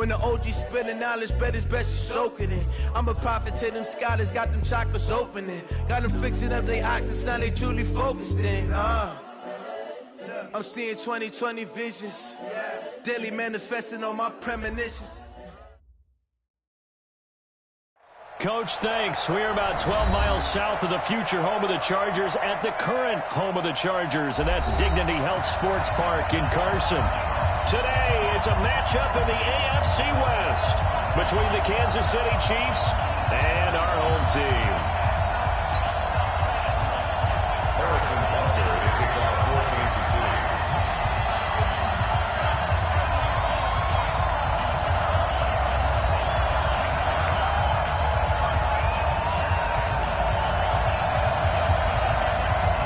When the OG spilling knowledge, bet it's best you soak it in. I'm a prophet to them scholars, got them chakras opening. Got them fixing up their octaves, now they truly focused in. I'm seeing 2020 visions, daily manifesting on my premonitions. Coach, thanks. We're about 12 miles south of the future home of the Chargers at the current home of the Chargers, and that's Dignity Health Sports Park in Carson. Today, it's a matchup in the AFC West between the Kansas City Chiefs and our home team. Harrison Butker to kick off for Kansas City.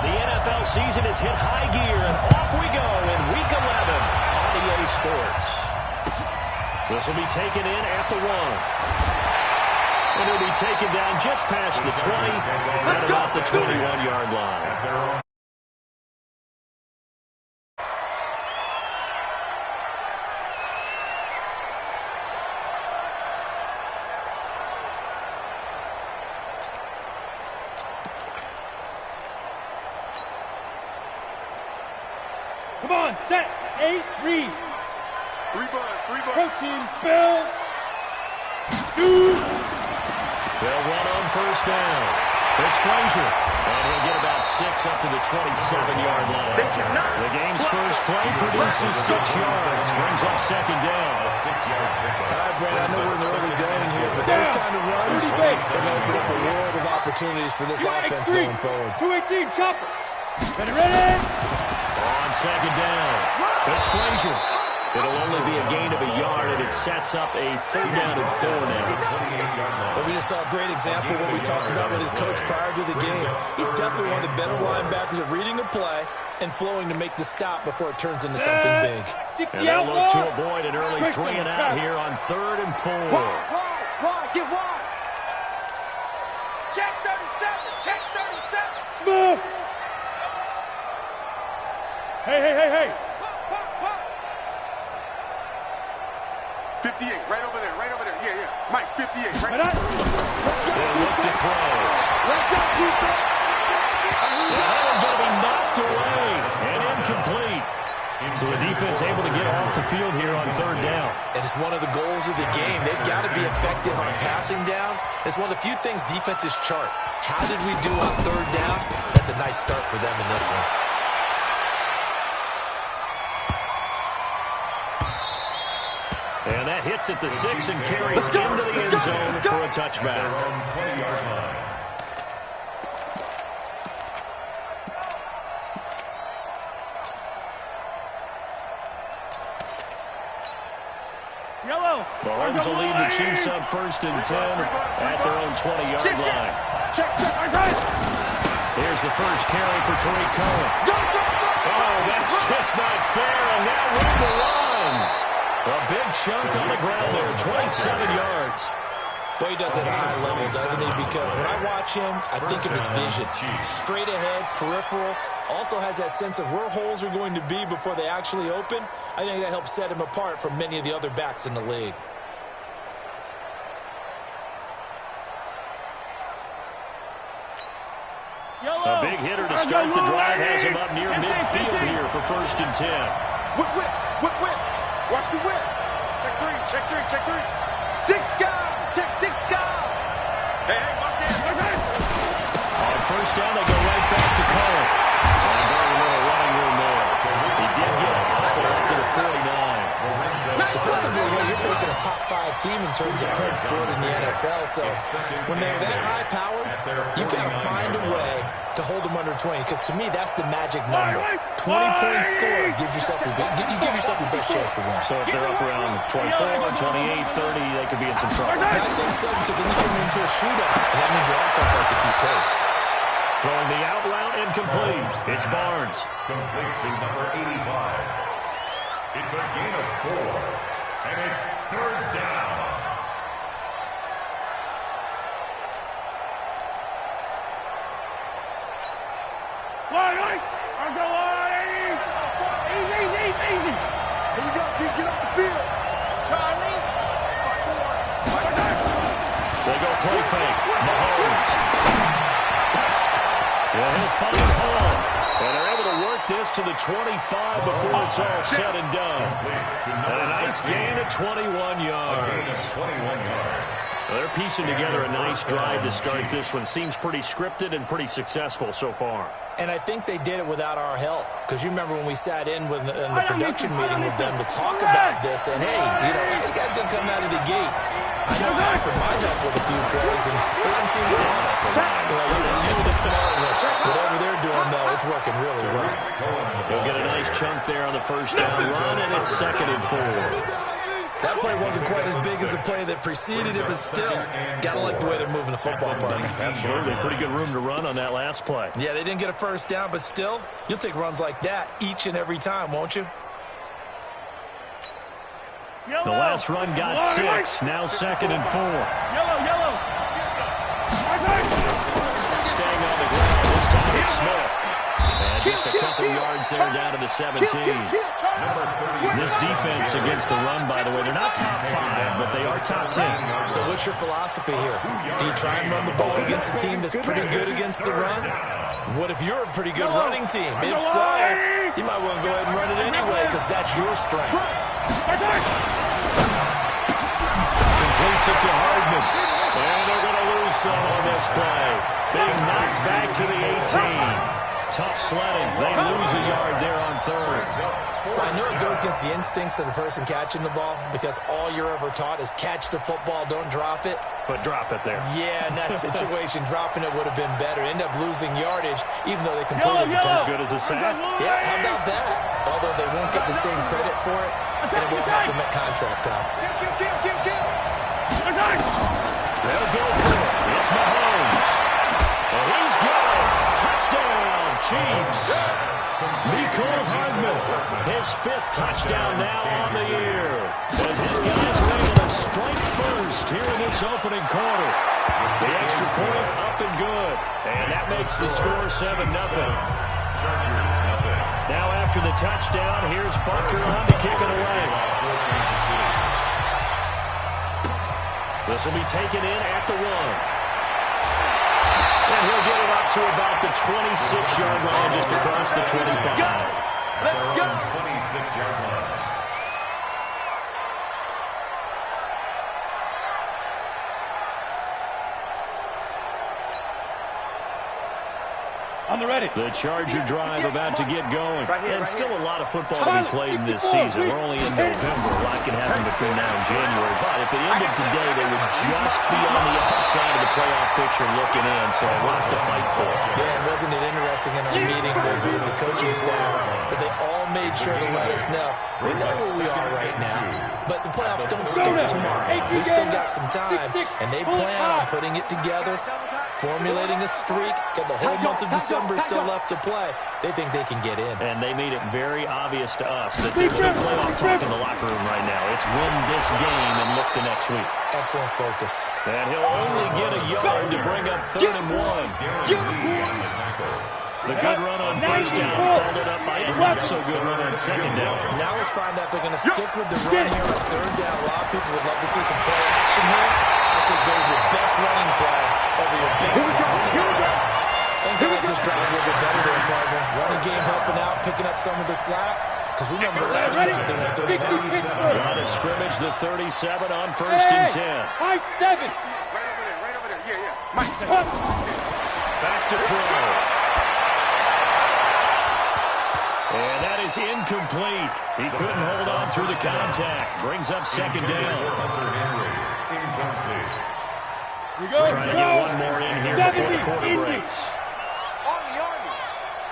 The NFL season has hit high gear, and off we go in Week 11 on EA Sports. This will be taken in at the 1. And it'll be taken down just past the 20 at about the 21-yard line. Come on, set, 8, read. 3 buns. Protein spill. Shoot. They'll run on first down. It's Frazier. And he'll get about 6 up to the 27-yard line. The game's first play produces 6 yards. Brings up second down. A 6-yard pickup. All right, Brad, I know we're in the early going here, but those kind of runs are going to open up a world of opportunities for this offense going forward. 218, chopper. Ready. On second down, it's Frazier. It'll only be a gain of a yard, and it sets up a 3rd down and 4 now. But we just saw a great example of what we talked about with his coach prior to the game. He's definitely one of the better linebackers at reading a play and flowing to make the stop before it turns into something big. And they'll look to avoid an early 3 and out here on 3rd and 4. Wide, get wide. Check 37, check 37. Smooth. Hey. 58, right over there. Yeah. Mike, 58, right there. They'll look to throw. Let's go, defense. Going to be knocked away and incomplete. So the defense able to get off the field here on 3rd down. And it's one of the goals of the game. They've got to be effective on passing downs. It's one of the few things defenses chart. How did we do on 3rd down? That's a nice start for them in this one. And that hits at the 6 and carries into the end zone for a touchback. 20-yard line. Yellow. Mahomes will lead the Chiefs up 1st and 10 at their own 20-yard line. Check. Here's the first carry for Tariq Cohen. Oh, that's just not fair, and now we're the line. A big chunk on the ground there, 27 yards. But he does it at a high level, doesn't he? Because when I watch him, I think of his vision. Straight ahead, peripheral. Also has that sense of where holes are going to be before they actually open. I think that helps set him apart from many of the other backs in the league. A big hitter to start the drive has him up near midfield here for 1st and 10. Whip. Watch the whip. Check three. 6 guys. Check 6 guys. Hey, watch it. On 1st down, they go right back to Cohen. And very little running room there. He did get a couple up to the 49. Defensively, you're facing a top 5 team in terms of points scored in the NFL. So when they're that high powered, you've got to find a way to hold them under 20. Because to me, that's the magic number. 20-point score gives yourself your best chance to win. So if they're up around 24, 28, 30, they could be in some trouble. I think so, because then you turn it into a shootout, and that means your offense has to keep pace. Throwing the out route incomplete. It's Barnes. Complete to number 85. It's a gain of 4, and it's 3rd down. Line. I'm going easy. Here we go, T. Get off the field. Charlie. play fake. Mahomes. Yeah, he'll find Hall. And they're able to work this to the 25 before it's all said and done. And a nice gain of 21 yards. Well, they're piecing together a nice drive to start this one. Seems pretty scripted and pretty successful so far. And I think they did it without our help. Because you remember when we sat in the production meeting with them to talk about this. And, hey, you guys didn't come out of the gate. I know I offered my help with a few plays, and they didn't seem to want it. You the smart one. Whatever they're doing, though, it's working really well. He'll get a nice chunk there on the first down run, and it's 2nd and 4. That play wasn't quite as big as the play that preceded it, but still, got to like the way they're moving the football, partner. Absolutely. Pretty good room to run on that last play. Yeah, they didn't get a first down, but still, you'll take runs like that each and every time, won't you? The last run got 6. Now 2nd and 4. Yellow. Staying on the ground. This time it's Smith. And just a couple yards there down to the 17. This defense against the run, by the way, they're not top 5, but they are top 10. So what's your philosophy here? Do you try and run the ball against a team that's pretty good against the run? What if you're a pretty good running team? If so, you might want to go ahead and run it anyway because that's your strength. Completes it to Hardman. And they're going to lose some on this play. Being knocked back to the 18. Tough sledding. They lose a yard there on 3rd. Well, I know it goes against the instincts of the person catching the ball because all you're ever taught is catch the football, don't drop it. But drop it there. Yeah, in that situation, dropping it would have been better. End up losing yardage, even though they completed the pass. As good as a sack. Yeah, how about that? Although they won't get the same credit for it, and it won't help them at contract time. They'll go for it. It's Mahomes. And he's got it. Touchdown, Chiefs. Mecole Hardman, his 5th touchdown now on the year. As his guys are able to strike first here in this opening quarter. The extra point up and good. And that makes the score 7-0. Now after the touchdown, here's Barker on to kick it away. This will be taken in at the 1. And he'll get it up to about the 26-yard line, just across the 25. Let's go. 26-yard line. On the ready. The Charger drive about to get going. And still a lot of football to be played in this season. We're only in November. A lot can happen between now and January. But if it ended today, they would just be on the outside of the playoff picture looking in. So a lot to fight for. Yeah, and wasn't it interesting in our meeting with the coaching staff that they all made sure to let us know we know where we are right now, but the playoffs don't start tomorrow. We still got some time, and they plan on putting it together, formulating a streak, got the whole month of December still left to play. They think they can get in. And they made it very obvious to us that there's no playoff talk in the locker room right now. It's win this game and look to next week. Excellent focus. And he'll only get a yard to bring up 3rd and 1. The good run on first down followed up by a not-so-good run on 2nd down. Now let's find out if they're going to stick with the run here on 3rd down. A lot of people would love to see some play action here. I say go with your best running play over your best running play. And go with this drive a little bit better there, partner. Running game helping out, picking up some of the slack. Because remember the last drive they went 39. Line of scrimmage, the 37 on 1st and 10. High 7. Right over there. Yeah. Mike. Back to throw. And that is incomplete. He couldn't hold on through the contact. Brings up 2nd down. We're trying to get one more in here before the quarter breaks. Army.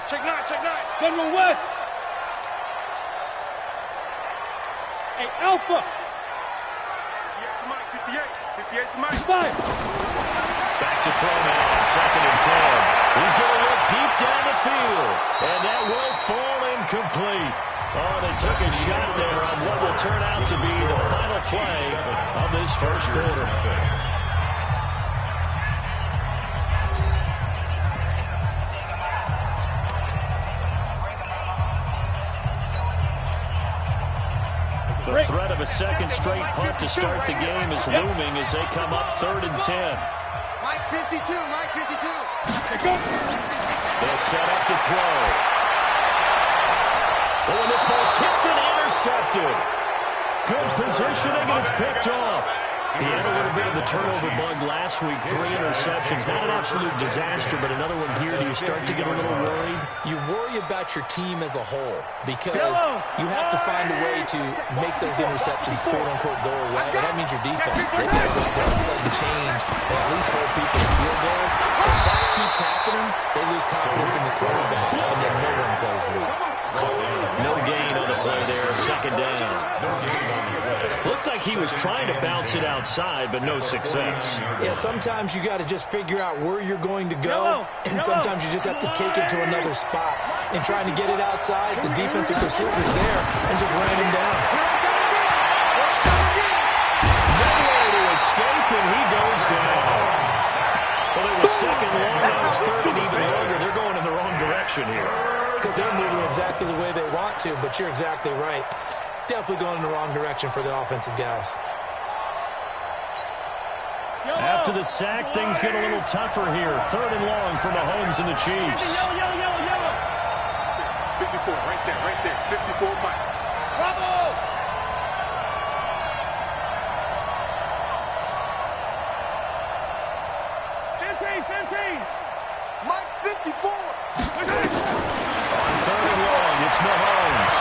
Check 9. General West. Hey, Alpha. 58 to Mike. 5. Back to throw now on 2nd and 10. He's going to look deep down the field. And that will fall incomplete. Oh, they took a shot there on what will turn out to be the final play of this first quarter. The threat of a second straight punt to start the game is looming as they come up 3rd and 10. Mike 52, Mike 52. They'll set up to throw. Oh, and this ball's tipped and intercepted. Good positioning, and it's picked off. He had a little bit of the turnover bug last week, 3 interceptions. Not an absolute disaster, but another one here. Do you start to get a little worried? You worry about your team as a whole because you have to find a way to make those interceptions, quote-unquote, go away. And that means your defense. They've got to go out there and sudden change and at least hold people to field goals. If that keeps happening, they lose confidence in the quarterback, and then no one plays well. No gain on the play there, 2nd down. Looked like he was trying to bounce it outside, but no success. Yeah, sometimes you got to just figure out where you're going to go, and sometimes you just have to take it to another spot. And trying to get it outside, the defensive pursuit was there and just ran him down. Nowhere to escape, and he goes down. Well, it was 2nd long, now it's 3rd and even longer. They're going in the wrong direction here. Because they're moving exactly the way they want to, but you're exactly right. Definitely going in the wrong direction for the offensive guys. After the sack, things get a little tougher here. 3rd and long for Mahomes and the Chiefs. 54, right there. 54, Mike. Bravo! Mike's 54. On 3rd and long, it's Mahomes.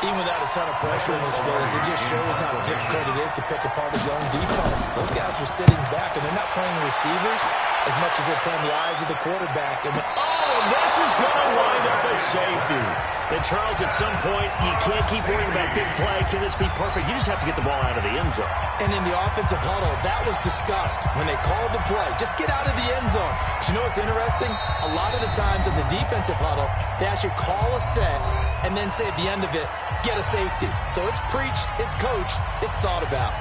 Even without a ton of pressure in his face, it just shows how difficult it is to pick apart his own defense. Those guys are sitting back, and they're not playing receivers as much as they're playing the eyes of the quarterback. And this is going to wind up as safety. And, Charles, at some point, you can't keep worrying about big play. Can this be perfect? You just have to get the ball out of the end zone. And in the offensive huddle, that was discussed when they called the play. Just get out of the end zone. But you know what's interesting? A lot of the times in the defensive huddle, they actually call a set and then say at the end of it, get a safety. So it's preached, it's coached, it's thought about.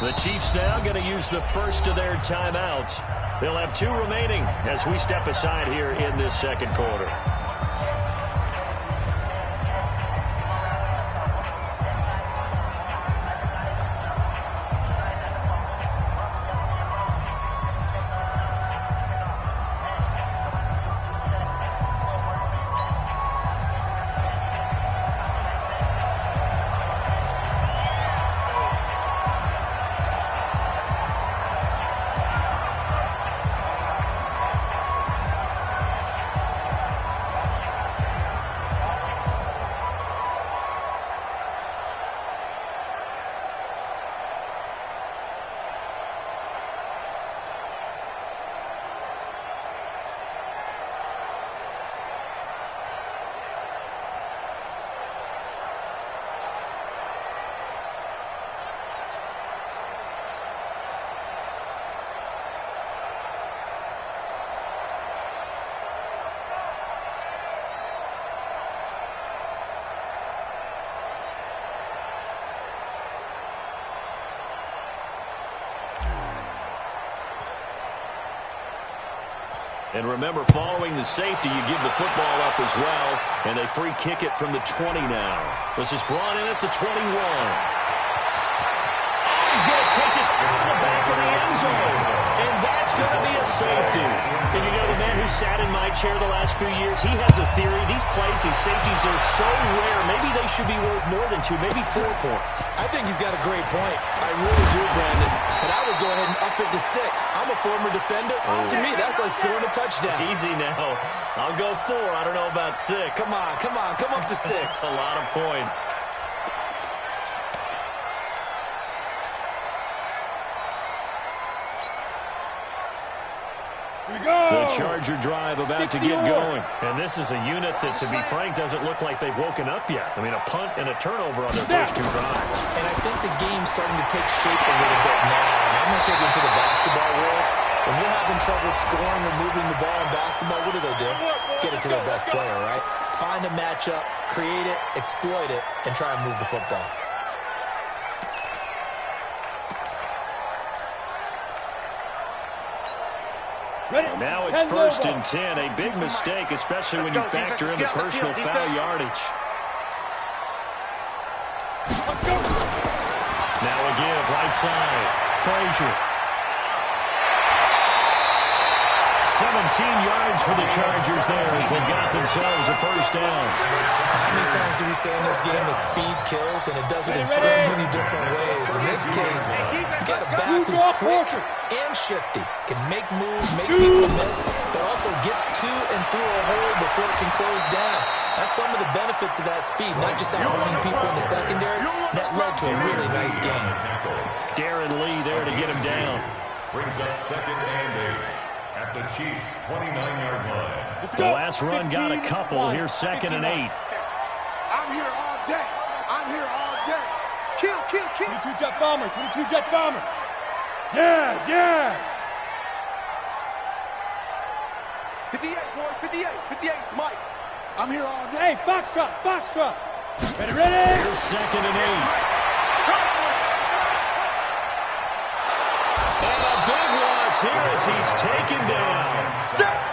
The Chiefs now going to use the first of their timeouts. They'll have 2 remaining as we step aside here in this 2nd quarter. And remember, following the safety, you give the football up as well, and they free kick it from the 20 now. This is brought in at the 21. He's going to take this out of the back of the end zone, and that's going to be a safety. And you know, the man who sat in my chair the last few years, he has a theory. These plays, these safeties are so rare. Maybe they should be worth more than 2, maybe 4 points. I think he's got a great point. I really do, Brandon. But I would go ahead and up it to 6. I'm a former defender. To me, that's like scoring a touchdown. Easy now. I'll go 4. I don't know about 6. Come on. Come up to 6. A lot of points. The Charger drive about to get going. And this is a unit that, to be frank, doesn't look like they've woken up yet. I mean, a punt and a turnover on their first 2 drives. And I think the game's starting to take shape a little bit now. And I'm going to take it into the basketball world. When you're having trouble scoring or moving the ball in basketball, what do? Get it to their best player, right? Find a matchup, create it, exploit it, and try and move the football. Now it's 1st and 10. A big mistake, especially when you factor in the personal foul yardage. Now a give, right side. Frazier. 17 yards for the Chargers there as they got themselves a first down. How many times do we say in this game that speed kills, and it does it in so many different ways? In this case, you got a back who's quick and shifty, can make moves, make people miss, but also gets to and through a hole before it can close down. That's some of the benefits of that speed, not just outrunning people in the secondary. That led to a really nice game. Darren Lee there to get him down. Brings up 2nd and 8. At the Chiefs' 29-yard line. The last run got a couple. Here's 2nd and 8. I'm here all day. I'm here all day. Kill. 22 jet bomber. 22 jet bomber. Yes. 58, boy. 58. It's Mike. I'm here all day. Hey, Foxtrot. Ready. Here's 2nd and 8. And a big loss here as he's taken down.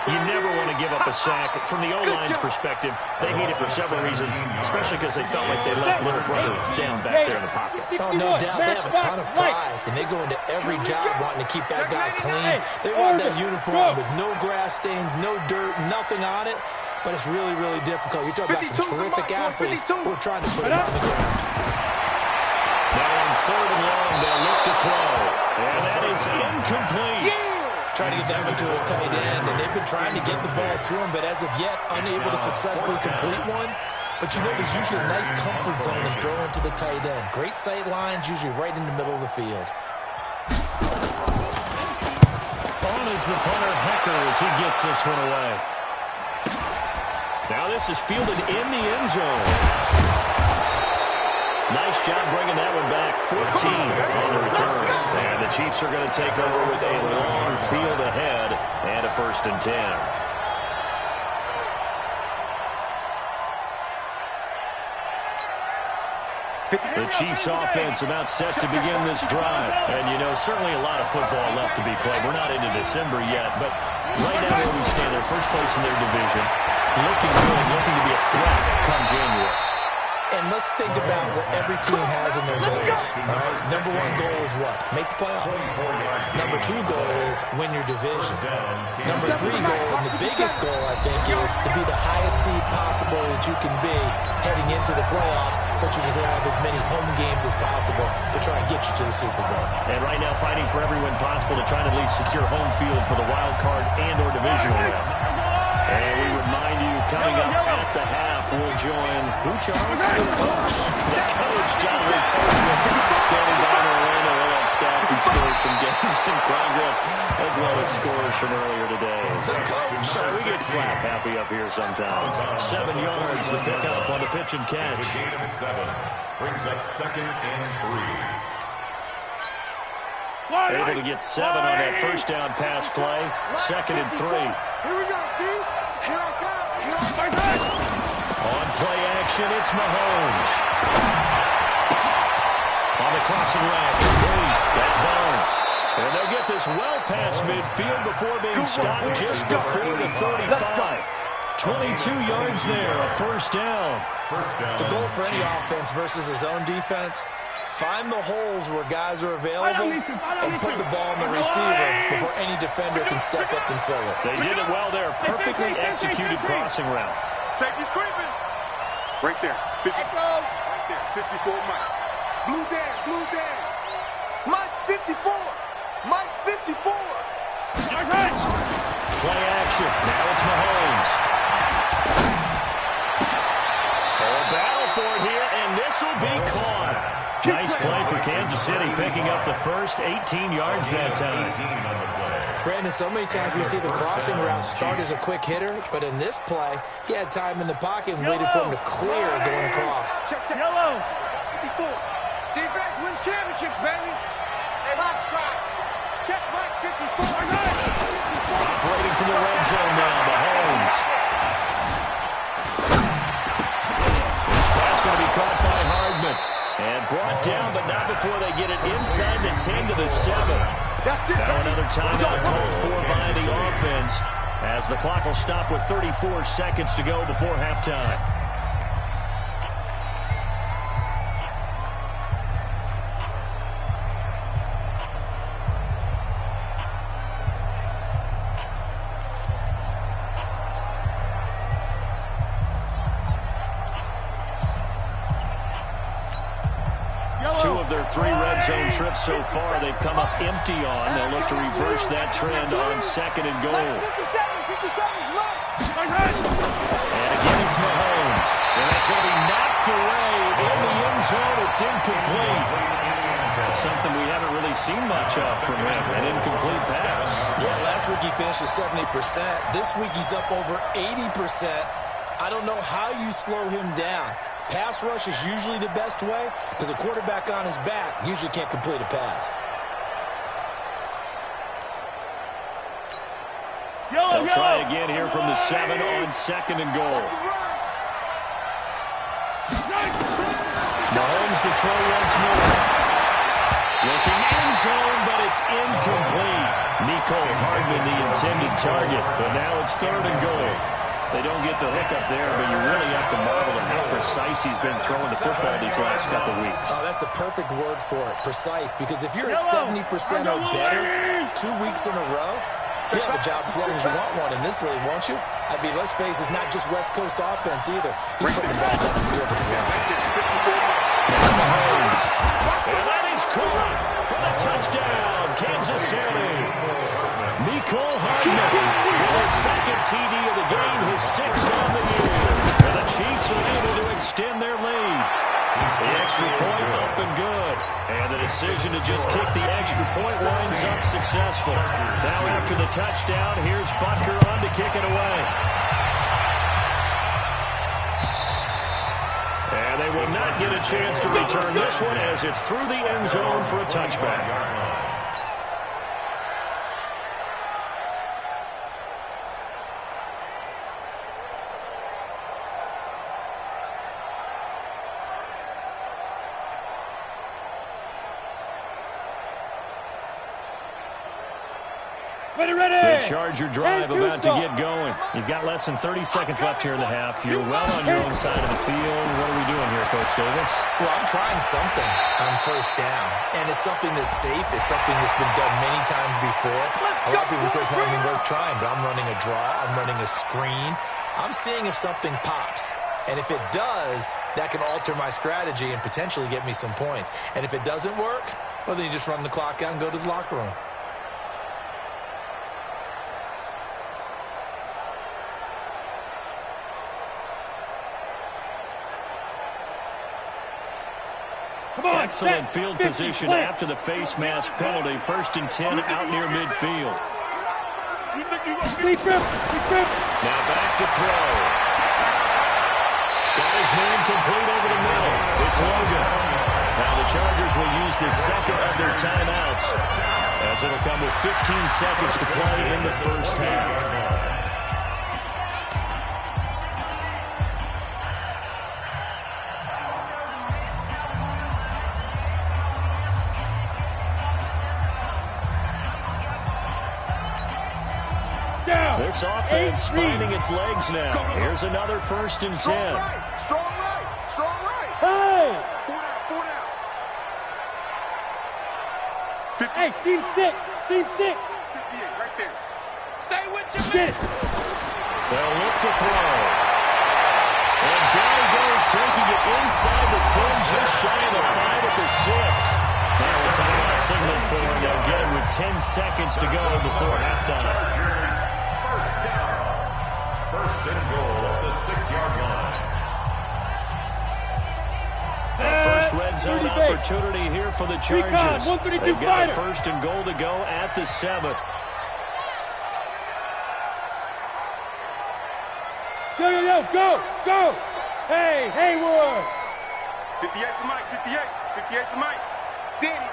You never want to give up a sack. From the O-line's perspective, they hate it for several reasons, especially because they felt like they let little brother down back there in the pocket. Oh, no doubt. They have a ton of pride, and they go into every job wanting to keep that guy clean. They want that uniform with no grass stains, no dirt, nothing on it, but it's really, really difficult. You're talking about some terrific athletes who are trying to put it on the ground. Now on 3rd and long, they'll look to throw. And that is incomplete. Trying to get that one to his tight end, and they've been trying to get the ball to him, but as of yet, unable to successfully complete one. But you know, there's usually a nice comfort zone in throwing to the tight end. Great sight lines, usually right in the middle of the field. On is the punter, Hecker, as he gets this one away. Now this is fielded in the end zone. Nice job bringing that one back. 14 on the return. And the Chiefs are going to take over with a long field ahead and a 1st and 10. The Chiefs offense about set to begin this drive. And, you know, certainly a lot of football left to be played. We're not into December yet, but right now where we stand, they're first place in their division. Looking good, looking to be a threat come January. And let's think about what every team has in their goals. All right? Number 1 goal is what? Make the playoffs. Number 2 goal is win your division. Number 3 goal, and the biggest goal, I think, is to be the highest seed possible that you can be heading into the playoffs, so that you can have as many home games as possible to try and get you to the Super Bowl. And right now fighting for every win possible to try to at least secure home field for the wild card and or divisional win. And we remind you, coming up at the half, we'll join, who, Charles? The coach. The coach, John Lee Coach, standing by in Orlando. We'll have stats and scores from games in progress, as well as scores from earlier today. So we get slap happy up here sometimes. 7 yards to pick up on the pitch and catch. Gain of 7. Brings up 2nd and 3. Able to get 7 on that first down pass play. 2nd and 3. Here we go, D. Here I come. On play action, it's Mahomes. On the crossing route, complete. That's Barnes. And they get this well past midfield before being stopped just before the 45. 22 yards there, a first down. The goal for any offense versus his own defense, find the holes where guys are available and put the ball in the receiver before any defender can step up and fill it. They did it well there. Perfectly executed crossing route. Safety's creeping. Right there. 50. Right there. 54 Mike. Blue Dan. Mike's 54. Mike's 54. Play action. Now it's Mahomes. A battle for it here, and this will be caught. Nice play for Kansas City, picking up the first 18 yards that time. Brandon, so many times we see the crossing route start as a quick hitter, but in this play, he had time in the pocket and waited for him to clear going across. Check. Yellow. 54. Defense wins championships, baby. Box shot. Check Mike 54. Operating from the red zone now, Mahomes. This pass going to be caught by Hardman. And brought down, but not before they get it inside the 10 to the 7. Now another timeout called for by the offense, as the clock will stop with 34 seconds to go before halftime. Two of their 3 red zone trips so far they've come up empty on. They'll look to reverse that trend on 2nd and goal. 57's Mike. And again it's Mahomes. And that's going to be knocked away in the end zone. It's incomplete. Something we haven't really seen much of from him, an incomplete pass. Yeah, last week he finished at 70%. This week he's up over 80%. I don't know how you slow him down. Pass rush is usually the best way because a quarterback on his back usually can't complete a pass. They'll try again here from the 7 on 2nd and goal. Mahomes to throw once more. Looking end zone, but it's incomplete. Nicole Hardman the intended target, but now it's 3rd and goal. They don't get the hook up there, but you really have to marvel at how precise he's been throwing the football these last couple of weeks. Oh, that's the perfect word for it, precise, because if you're at 70% or better 2 weeks in a row, you have a job as long as you want one in this league, won't you? I mean, let's face it, it's not just West Coast offense either. He's putting the ball down the field as well. Mahomes. And that is caught for the touchdown, Kansas City. Nicole Hardman with his 2nd TD of the game, his 6th on the year. And the Chiefs are able to extend their lead. The extra point up and good. And the decision to just kick the extra point winds up successful. Now after the touchdown, here's Butker on to kick it away. And they will not get a chance to return this one as it's through the end zone for a touchback. The Charger drive about to get going. You've got less than 30 seconds left here in the half. You're well on your own side of the field. What are we doing here, Coach Davis? Well, I'm trying something on 1st down, and it's something that's safe. It's something that's been done many times before. A lot of people say it's not even worth trying, but I'm running a draw. I'm running a screen. I'm seeing if something pops. And if it does, that can alter my strategy and potentially get me some points. And if it doesn't work, well, then you just run the clock out and go to the locker room. Excellent field position after the face mask penalty. 1st and 10 out near midfield. Now back to throw. Got his man complete over the middle. It's Logan. Now the Chargers will use the 2nd of their timeouts, as it'll come with 15 seconds to play in the 1st half. down. This offense finding its legs now. Here's another 1st and 10. Strong right. Strong right. Strong right. Hey! 4 down. Hey, seam 6. Seam 6. 58, right there. Stay with your Get it. They'll look to throw. And down he goes, taking it inside the 10, just shy of the 5 at the 6. Now a timeout signal for him. They'll get him with 10 seconds to go before halftime. First down. 1st and goal at the 6-yard line. First red zone opportunity here for the Chargers. They've got a 1st and goal to go at the 7. Yo, go! Hey, Hayward! 58 for Mike. 58 for Mike. Danny.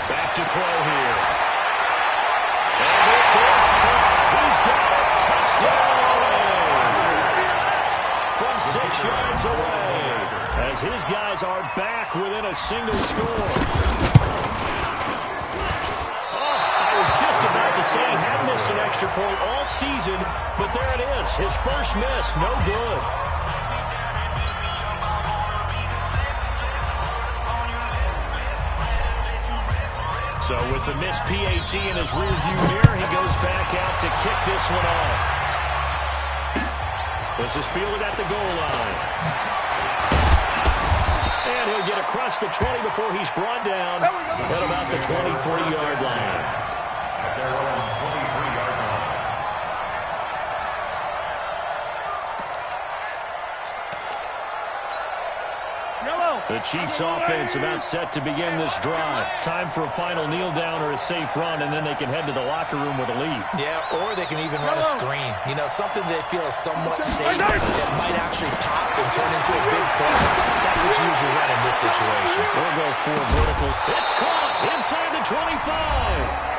Back to throw here. And this is caught. He's got it. Touchdown. From 6 yards away. As his guys are back within a single score. Just about to say he hadn't missed an extra point all season, but there it is. His first miss, no good. So with the missed PAT in his rearview mirror, he goes back out to kick this one off. This is fielded at the goal line. And he'll get across the 20 before he's brought down at about the 23-yard line. Their own 23-yard line. The Chiefs offense about set to begin this drive. Time for a final kneel down or a safe run, and then they can head to the locker room with a lead. Yeah, or they can even run a screen. You know, something they feel is somewhat safe that might actually pop and turn into a big play. That's what you usually run in this situation. We'll go for vertical. It's caught inside the 25.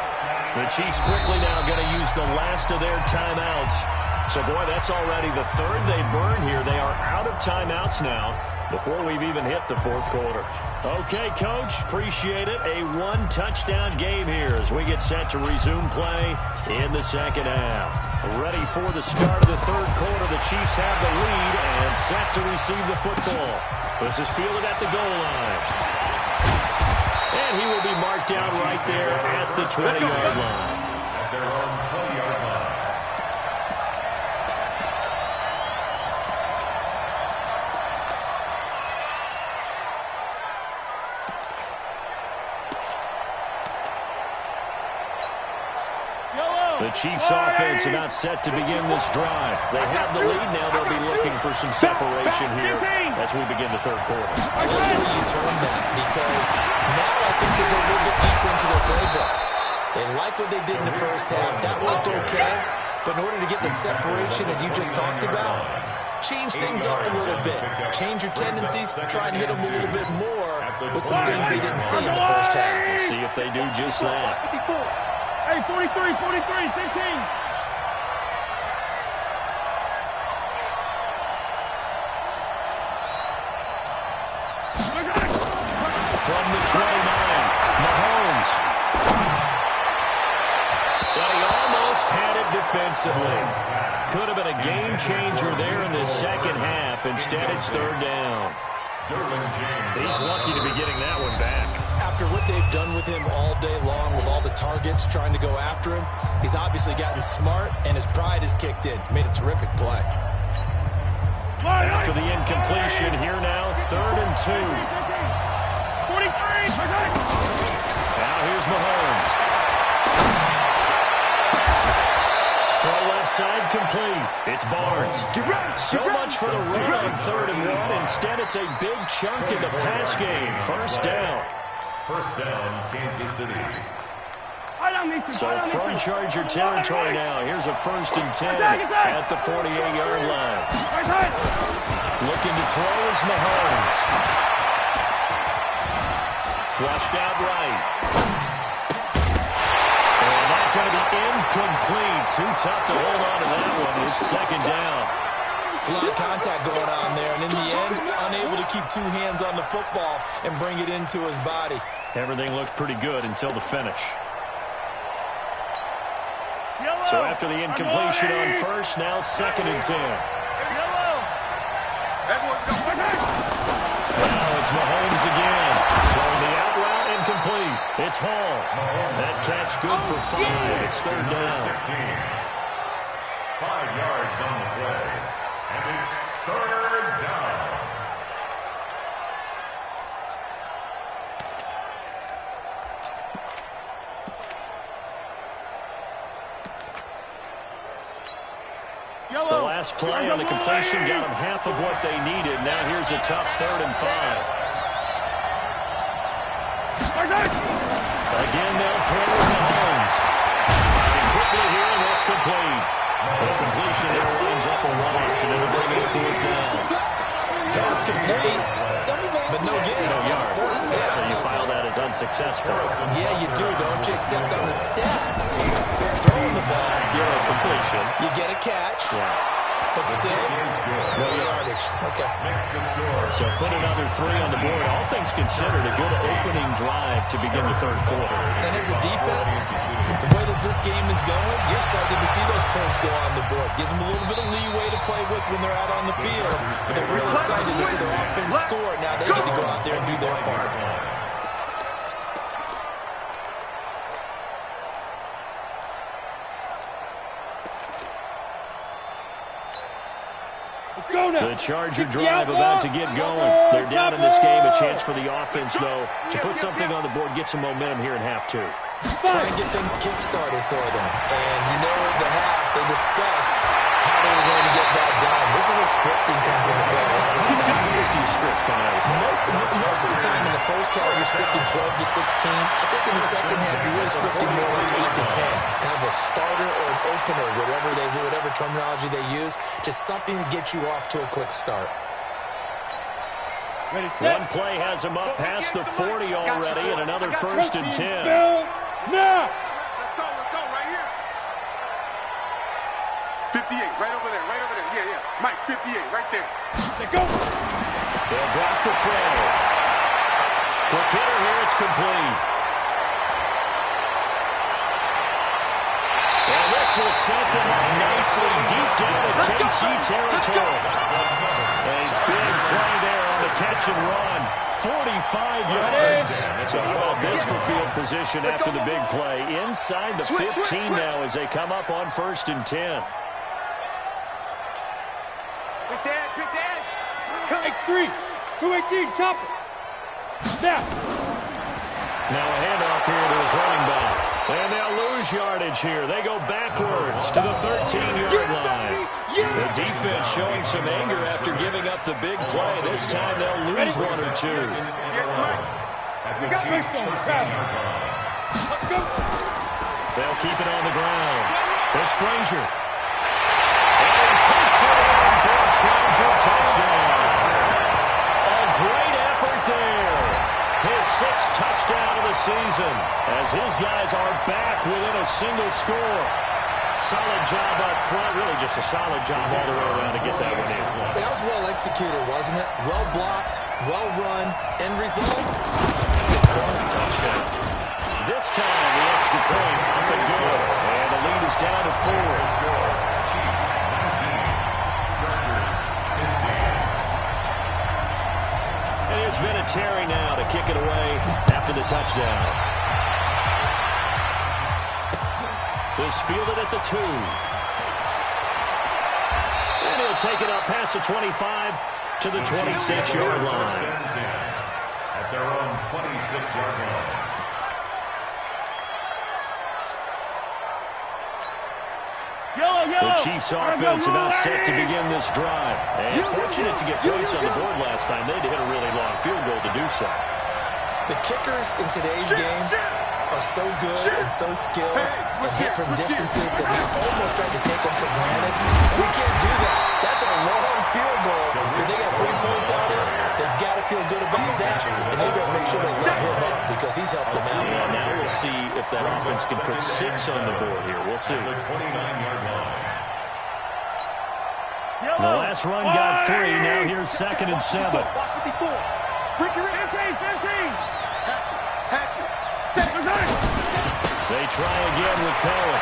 The Chiefs quickly now going to use the last of their timeouts. So, boy, that's already the 3rd they burned here. They are out of timeouts now before we've even hit the 4th quarter. Okay, Coach, appreciate it. A 1-touchdown game here as we get set to resume play in the 2nd half. Ready for the start of the 3rd quarter. The Chiefs have the lead and set to receive the football. This is fielded at the goal line. And he will be marked down right there at the 20-yard line. At their own 20-yard line. The Chiefs offense about set to begin this drive. They have the lead now. They'll be looking for some separation here as we begin the 3rd quarter. I like the way you turn that because now I think they go a little bit deeper into their playbook. They like what they did in the 1st half. That worked okay. But in order to get the separation that you just talked about, change things up a little bit. Change your tendencies. Try and hit them a little bit more with some things they didn't see in the 1st half. We'll see if they do just that. 54. Hey, 43, 15. From the 29, Mahomes. But he almost had it defensively. Could have been a game changer there in the 2nd half. Instead, it's 3rd down. He's lucky to be getting that one back. After what they've done with him all day long, with all the targets trying to go after him, he's obviously gotten smart, and his pride has kicked in. Made a terrific play. After the incompletion, here now, 3rd and 2. 43. Now here's Mahomes. Throw left side complete. It's Barnes. So much for the run on 3rd and 1. Instead, it's a big chunk in the pass game. 1st down. 1st down, Kansas City. So from Charger territory now, here's a 1st and 10 at the 48-yard line. Looking to throw is Mahomes. Flushed out right. And that's going to be incomplete. Too tough to hold on to that one. It's 2nd down. A lot of contact going on there, and in the end, unable to keep two hands on the football and bring it into his body. Everything looked pretty good until the finish. So after the incompletion on first, now 2nd and 10. Now it's Mahomes again. Throwing the out route incomplete. It's Hall. That catch good for 5. It's 3rd down. 5 yards on the play. And it's 3rd down. The last play on the completion got them half of what they needed. Now here's a tough 3rd and 5. Again, they'll throw it to Mahomes. And quickly here, and that's complete. The completion there lines up a wash, and it'll bring it 4th down. That was complete, but no gain. No yards. Yeah. So you file that as unsuccessful. Yeah, you do, don't you? Except on the stats. Throwing the ball. You're a completion. You get a catch. Yeah. But still, no yardage. Okay. So put another 3 on the board. All things considered, a good opening drive to begin the 3rd quarter. And as a defense, the way that this game is going, you're excited to see those points go on the board. Gives them a little bit of leeway to play with when they're out on the field. But they're really excited to see their offense score. Now they get to go out there and do their part. The Charger drive about to get going. They're down in this game. A chance for the offense, though, to put something on the board, get some momentum here in half 2. Try and get things kick-started for them. And you know at the half, they discussed how they were going to get that done. This is where scripting comes into play. Most of the time in the first half, you're scripting 12 to 16. I think in the second half, you're really scripting more like 8 to 10. Kind of a starter or an opener, whatever terminology they use. Just something to get you off to a quick start. One play has him up past the 40 already, and another 1st and 10. Now. Let's go, right here. 58, right over there. Yeah. Mike, 58, right there. Let's go. They'll drop the throw. Quick hitter here, it's complete. And this will set them up nicely deep down in KC territory. A big play there on the catch and run. 45 yards. So how about this for field position after the big play? Inside the 15 now as they come up on 1st and 10. Pick the edge. X3, 218, chop it. Now a handoff here to his running back. And they'll lose yardage here. They go backwards to the 13-yard line. The defense showing some anger after giving up the big play. This time they'll lose 1 or 2. we got this on the travel. Let's go. They'll keep it on the ground. It's Frazier. And he takes it in for a Charger touchdown. A great effort there. His 6th touchdown of the season as his guys are back within a single score. Solid job up front. Really just a solid job all the way around to get that one in. That was well executed, wasn't it? Well blocked, well run. End result, 6 points. Touchdown. This time the extra point up and good. And the lead is down to 4. And there's Vinatieri now to kick it away after the touchdown. Is fielded at the 2. And he'll take it up past the 25 to the 26-yard line. At their own 26-yard line. The Chiefs offense about set to begin this drive. And fortunate to get points on the board last time. They had to hit a really long field goal to do so. The kickers in today's game are so good and so skilled and hit from distances that we almost start to take them for granted. And we can't do that. That's a long field goal that they got 3 points out of. They've got to feel good about that, and they've got to make sure they let him up because he's helped them out. And now we'll see if that offense can put 6 on the board here. We'll see. The 29-yard line. The last run got 3. Now here's 2nd and 7. Break your in. 15. They try again with Cohen.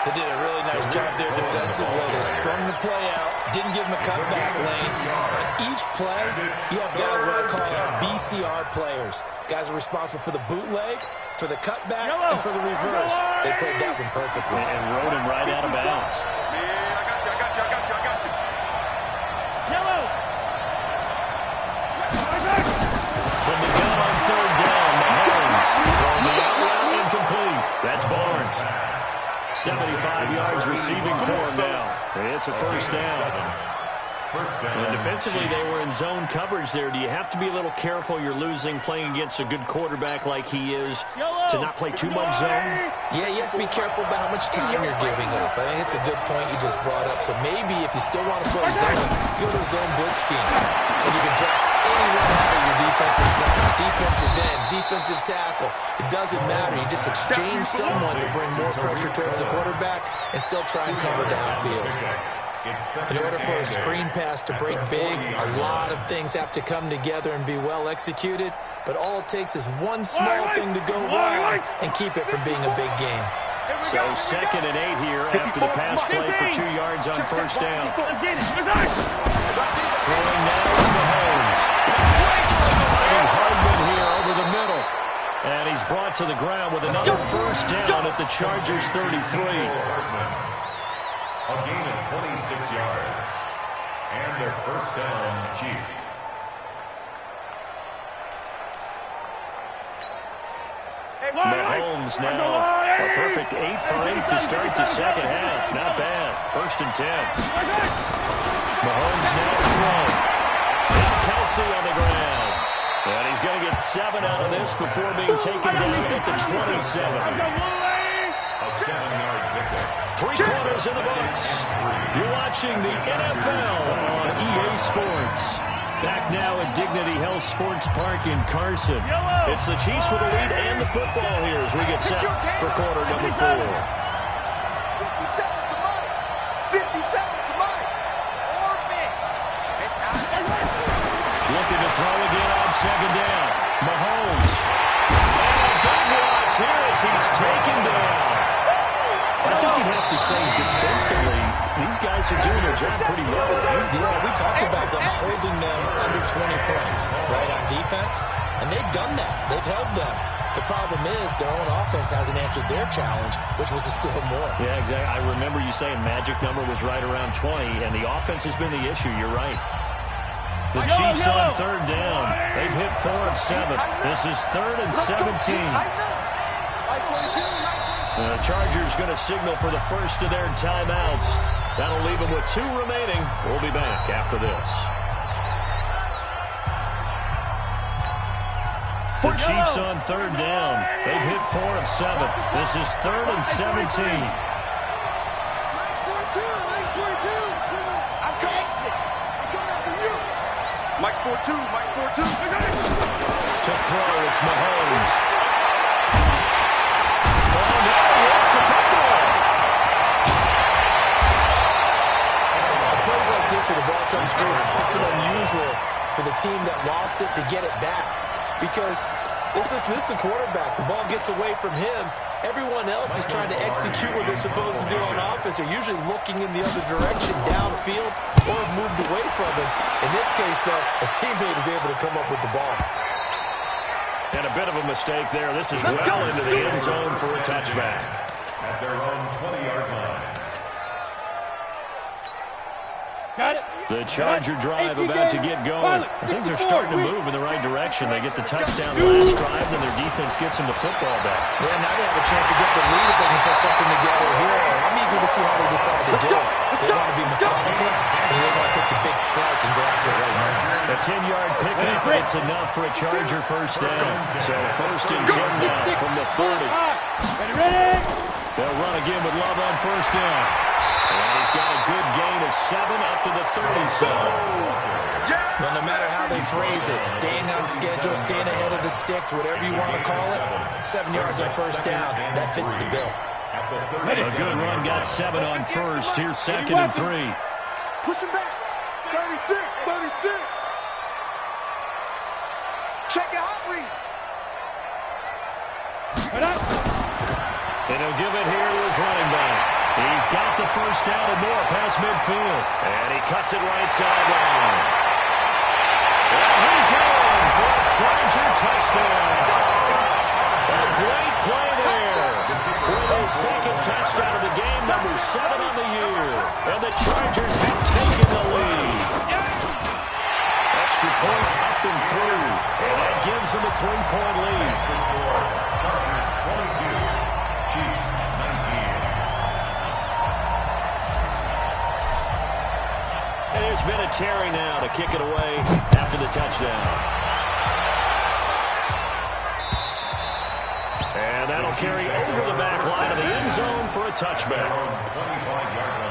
They did a really nice job there defensively. They strung the play out, didn't give him a cutback lane. On each play, you have guys what I call BCR players. Guys are responsible for the bootleg, for the cutback, and for the reverse. They played that one perfectly. And rode him right out of bounds. Man, I got you. Yellow. From the gun on 3rd down, Mahomes throwing the out route incomplete. That's Barnes. 75 yards receiving for him now. It's a 1st down. And defensively, they were in zone coverage there. Do you have to be a little careful? You're losing playing against a good quarterback like he is to not play too much zone? Yeah, you have to be careful about how much time you're giving up. I think it's a good point you just brought up. So maybe if you still want to play zone, you go to a zone blitz scheme. And you can draft anyone out of your defensive front, defensive end, defensive tackle. It doesn't matter. You just exchange someone to bring more pressure towards the quarterback and still try and cover downfield. In order for a screen pass to break big, a lot of things have to come together and be well executed, but all it takes is one small thing to go wrong and keep it from being a big game. So 2nd and 8 here after the pass play for 2 yards on 1st down. Throwing now is Mahomes. Finding Hardman here over the middle. And he's brought to the ground with another 1st down at the Chargers 33. A gain of 26 yards. And their 1st down, Chiefs. Mahomes now a perfect 8 for 8 to start the 2nd half. Not bad. 1st and 10. Mahomes now thrown. It's Kelsey on the ground. And he's going to get 7 out of this before being taken down at the 27. A 7-yard victory. 3 quarters in the books. You're watching the NFL on EA Sports. Back now at Dignity Health Sports Park in Carson. It's the Chiefs with the lead and the football here as we get set for quarter number 4. 57's the mic. Looking to throw again on 2nd down. Mahomes. And a big loss here as he's taken down. I think you'd have to say defensively, these guys are doing their job pretty well. Yeah, we talked about them holding them under 20 points, right, on defense, and they've done that. They've held them. The problem is their own offense hasn't answered their challenge, which was to score more. Yeah, exactly. I remember you saying magic number was right around 20, and the offense has been the issue. You're right. The Chiefs on 3rd down. They've hit 4 of 7. This is 3rd and 17. The Chargers going to signal for the first of their timeouts. That'll leave them with 2 remaining. We'll be back after this. The Chiefs on 3rd down. They've hit 4 of 7. This is 3rd and 17. Mike's 4-2. To throw, it's Mahomes. Plays like this where the ball comes through, it's often unusual for the team that lost it to get it back. Because this is the quarterback. The ball gets away from him. Everyone else is trying to execute what they're supposed to do on offense. They're usually looking in the other direction, downfield, or have moved away from him. In this case, though, a teammate is able to come up with the ball. And a bit of a mistake there. This is well into the end zone for a touchback. At their own 20-yard line. Got it. The Charger drive about to get going. Things are starting to move in the right direction. They get the touchdown last drive, then their defense gets them the football back. Yeah, now they have a chance to get the lead if they can put something together here. I'm eager to see how they decide to do it. They want to be methodical, and they want to take the big strike and go after it right now. A 10-yard pickup, and it's enough for a Charger 1st down. So 1st and 10 now from the 40. Ready? They'll run again with Love on 1st down. And he's got a good gain of 7 up to the 37. Well, no matter how they phrase it, staying on schedule, staying ahead of the sticks, whatever you want to call it, 7 yards on 1st down, that fits the bill. A good run, got 7 on first. Here's 2nd and 3. Push him back. 36, 36. Check it out, read. And he'll give it here to his running back. He's got the first down and more past midfield. And he cuts it right sideline. And he's in for a Charger touchdown. A great play there. With his 2nd touchdown of the game, number 7 on the year. And the Chargers have taken the lead. Extra point up and through. And that gives them a 3-point lead. Chargers 22, Chiefs 19. And there's been a Terry now to kick it away after the touchdown. And that'll carry over the back line of the end zone for a touchback. 25-yard line.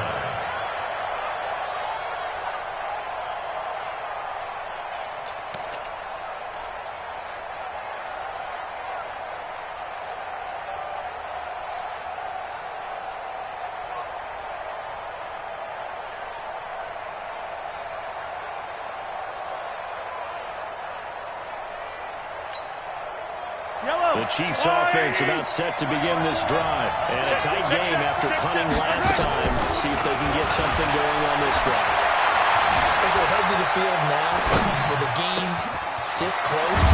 The Chiefs offense about set to begin this drive. And a tight game after punting last time. See if they can get something going on this drive. As they head to the field now, with the game this close,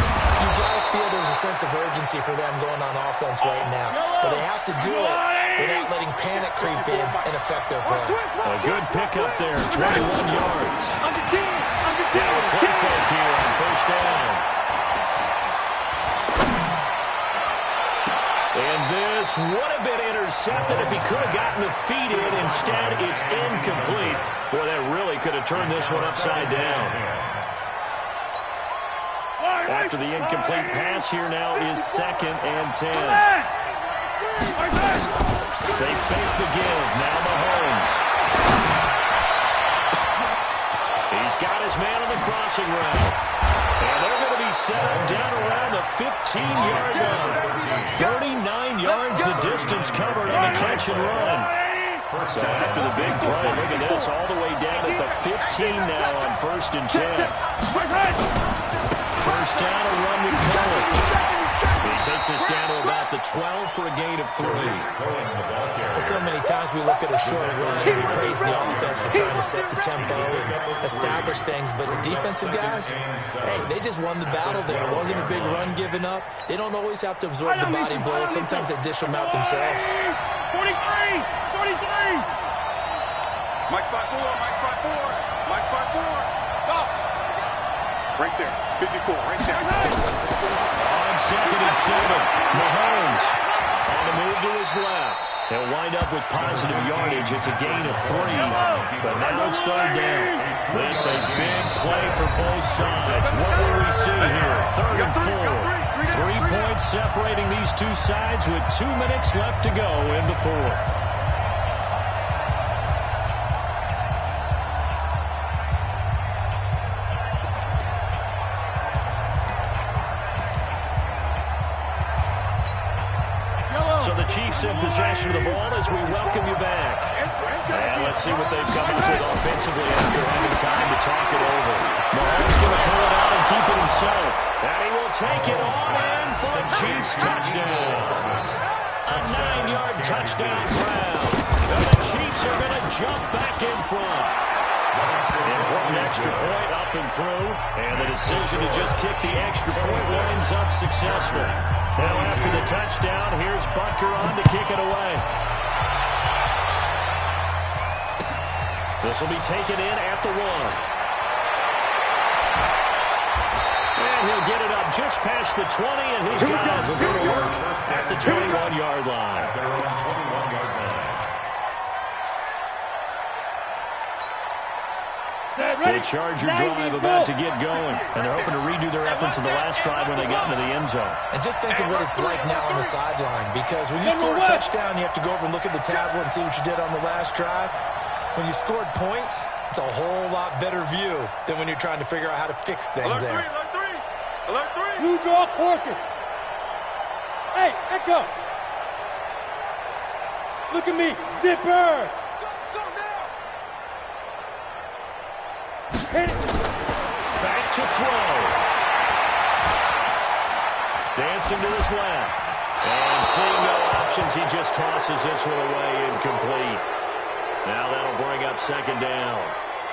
you've got to feel there's a sense of urgency for them going on offense right now. But they have to do it without letting panic creep in and affect their play. A good pickup there, 21 yards. Under 10. Now a play fake here on first down. And this would have been intercepted if he could have gotten the feet in. Instead, it's incomplete. Boy, that really could have turned this one upside down. After the incomplete pass, here now is 2nd and 10. They fake the give. Now Mahomes. He's got his man on the crossing route. And they're going to be set up down around the 15-yard line. 39 yards the distance covered on the catch and run. So after the big play, look at this, all the way down at the 15 now on 1st and 10. First down, a run with Cohen. He takes us down to about the 12 for a gain of 3. So many times we look at a short run and we praise the offense for trying to set the tempo and establish things, but the defensive guys, hey, they just won the battle there. It wasn't a big run given up. They don't always have to absorb the body blows. Sometimes they dish them out themselves. 43! Mike 5-4, Mike 5-4, Mike 5-4. Stop. Right there, 54, right there. On 2nd and 7, Mahomes on the move to his left. They'll wind up with positive yardage. It's a gain of 3, but now it's 3rd down. This a big play for both sides. What will we see here? 3rd and 4. 3 points separating these two sides with 2 minutes left to go in the 4th. So the Chiefs in possession of the ball as we welcome you back. And let's see what they've come up with offensively after having time to talk it over. Mahomes going to pull it out and keep it himself. And he will take it on in for a Chiefs touchdown. A 9-yard touchdown grab. And the Chiefs are going to jump back in front. Important extra point up and through. And the decision to just kick the extra point winds up successful. Now after the touchdown, here's Butker on to kick it away. This will be taken in at the 1. And he'll get it up just past the 20, and his guys will go to work at the 21-yard line. The Charger drive about to get going, and they're hoping to redo their efforts in the last drive when they got into the end zone. And just think of what it's like now on the sideline, because when you score a touchdown, you have to go over and look at the tablet and see what you did on the last drive. When you scored points, it's a whole lot better view than when you're trying to figure out how to fix things there. Alert 3! You draw Corkins. Hey, Echo. Look at me. Zipper. Hit it. Back to throw. Dancing to his left. And seeing no options, he just tosses this one away, incomplete. Now that'll bring up second down.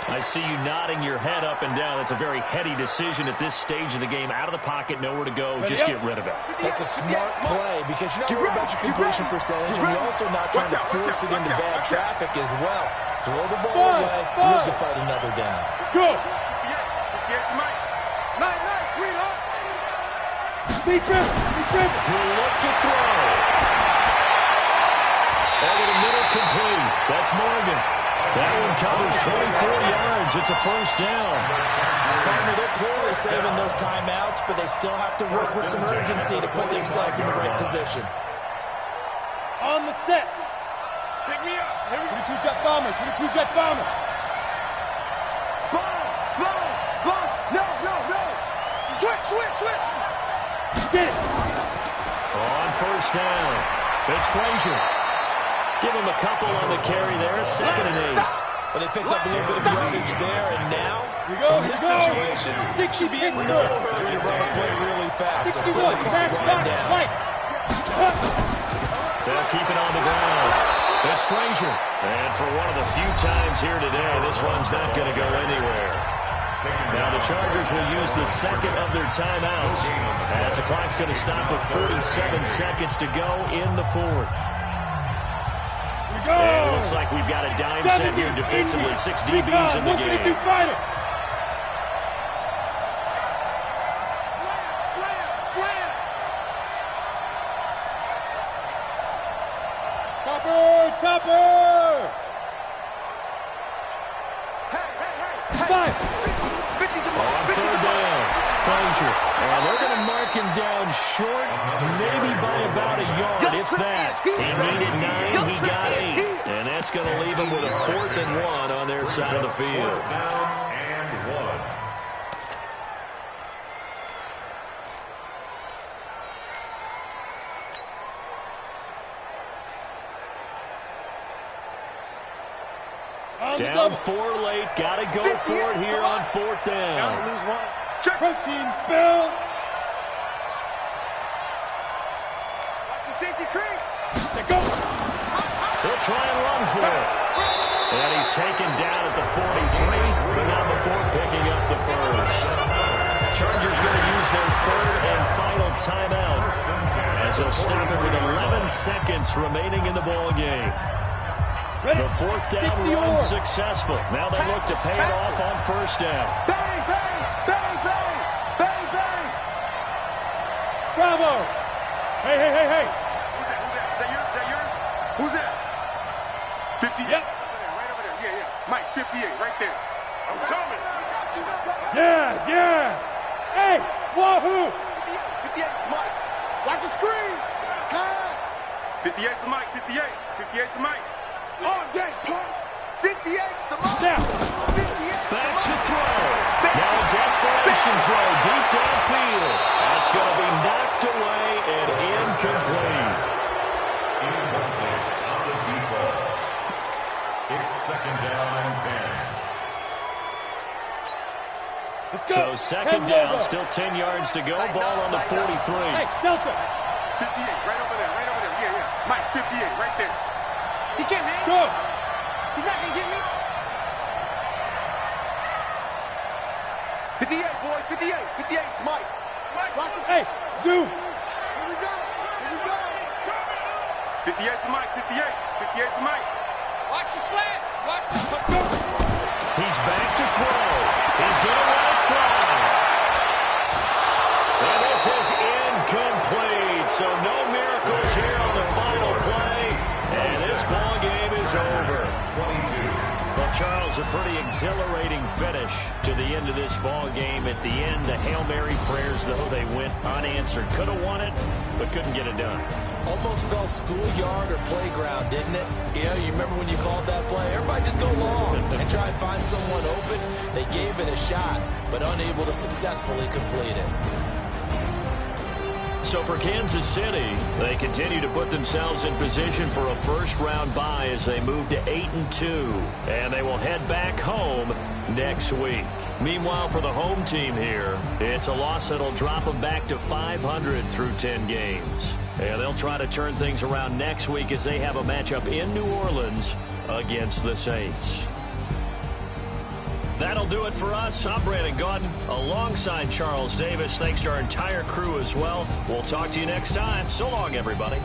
I see you nodding your head up and down. That's a very heady decision at this stage of the game. Out of the pocket, nowhere to go. Just get rid of it. That's a smart play because you're not worried about your completion percentage, and you're also not trying to force it into bad traffic as well. Throw the ball away, live to fight another down. Go. Nice, sweetheart. Defense. He'll look to throw. Over the middle, complete. That's Morgan. That one covers 24 yards. It's a first down. Partner, they're clearly saving those timeouts, but they still have to work with some urgency to put themselves in the right position. On the set. Pick me up. 22 jet bomber. 22 jet bomber. Sponge. No. Switch. Get it. On first down, it's Frazier. Give him a couple on the carry there. 2nd and 8. But they picked up a little bit of yardage there, and now, in this Here we go. situation, you should be able to know when to run a play really fast. 61. Back. Right. They'll keep it on the ground. It's Frazier. And for one of the few times here today, this one's not going to go anywhere. Now the Chargers will use the second of their timeouts as the clock's going to stop with 47 seconds to go in the fourth. And it looks like we've got a dime set here defensively. 6 DBs in the game. Topper! Hey! On third down, Frazier. And they're going to mark him down short, maybe by about a yard, if that. He needed 9, he got 8. And that's going to leave him with a 4th and 1 on their side of the field. Down and 1. Down 4 late, got to go for it here on 4th down. Lose one. Protein spill. Watch the safety creep. Let go. He'll try and run for it. And he's taken down at the 43, but not before picking up the first. Chargers going to use their 3rd and final timeout as they'll stop it with 11 seconds remaining in the ball game. The 4th down run successful. Now they look to pay it off on 1st down. Bang. Bravo. Hey. Who's that yours? Who's that? 50? Yep. Right over there. Yeah. Mike, 58, right there. I'm coming. Yes. Hey, wahoo. 58, Mike. Watch the screen. Pass. 58 to Mike, 58 to Mike. All day, pump. 58's the Mike. Now. 58. Back to throw. Now a desperation throw deep downfield. That's going to be knocked away and incomplete. Incomplete on the default. It's 2nd down and 10. Let's go. So 2nd down, still 10 yards to go. Ball on the 43. Hey, Delta. 58, right over there. Yeah. Mike, 58, right there. He can't hang. Go. He's not going to get me. 58, boys, 58, Mike. Watch the... Hey, zoom. Here we go. 58 to Mike, 58 to Mike. Watch the slants. He's back to throw. He's going to let it fly. And this is incomplete. So no miracles here on the final play. And this ball game is over. 22. Well, Charles, a pretty exhilarating finish to the end of this ball game. At the end, the Hail Mary prayers, though, they went unanswered. Could have won it, but couldn't get it done. Almost felt schoolyard or playground, didn't it? Yeah, you remember when you called that play? Everybody just go long and try and find someone open. They gave it a shot, but unable to successfully complete it. So for Kansas City, they continue to put themselves in position for a first-round bye as they move to 8-2. And they will head back home next week. Meanwhile, for the home team here, it's a loss that'll drop them back to 500 through 10 games. And they'll try to turn things around next week as they have a matchup in New Orleans against the Saints. That'll do it for us. I'm Brandon Gaudin alongside Charles Davis. Thanks to our entire crew as well. We'll talk to you next time. So long, everybody.